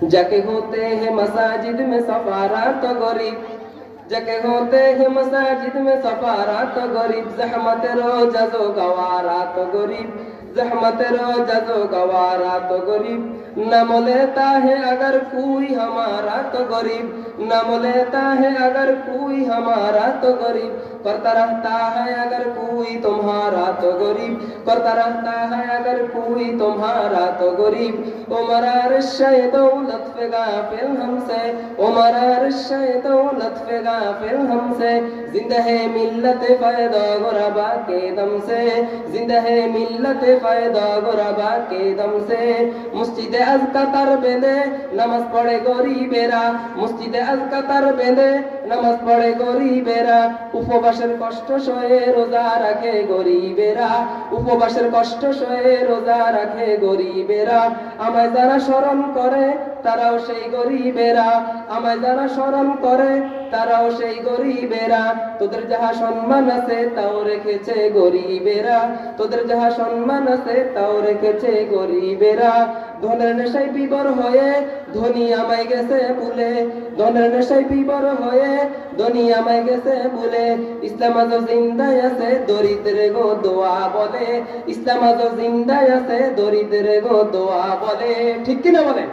जाके होते हैं मसाजिद में सफारात तो गरीब, जाके होते हैं मसाजिद में सफारात तो गरीब, ज़हमत रोज़ा जो गवारा तो गरीब, ज़हमत रोज़ा जो गवारा तो गरीब, नाम लेता है अगर कोई हमारा तो गरीब, नाम लेता है अगर कोई हमारा तो गरीब, करता रहता है अगर कोई तुम्हारा तो गरीब, करता रहता है अगर कोई तुम्हारा तो गरीब। उमर अर्शे दौलत पे गाफिल हमसे, उमर अर्शे दौलत पे गाफिल हमसे, जिंदा है मिल्लत फ़ैदा गुरबा के दम से, जिंदा है मिल्लत फ़ैदा गुरबा के दम से। मस्जिदे अज़कतर बेंदे नमाज पढ़े गरीबेरा, मस्जिदे अज़कतर बेंदे নামাজ পড়ে গরিবেরা, উপবাসের কষ্ট সয়ে রোজা রাখে গরিবেরা, উপবাসের কষ্ট সয়ে রোজা রাখে গরিবেরা। আমায় যারা স্মরণ করে তারাও সেই গরিবেরা, আমায় যারা স্মরণ করে তারাও সেই গরিবেরা। তোদের যাহা সম্মান আছে তাও রেখেছে গরিবেরা, তোদের যাহা সম্মান আছে তাও রেখেছে গরিবেরা। ধনের নেশায় বিবর হয়ে ধনী আমায় গেছে ভুলে, ধনের নেশায় বিবর হয়ে ধনী আমায় গেছে ভুলে। ইসলাম আজও জিন্দায় আছে দরিদ্রে গো দোয়া বলে, ইসলাম আজও জিন্দায় আছে দরিদ্রে গো দোয়া বলে। ঠিক কিনা বলে?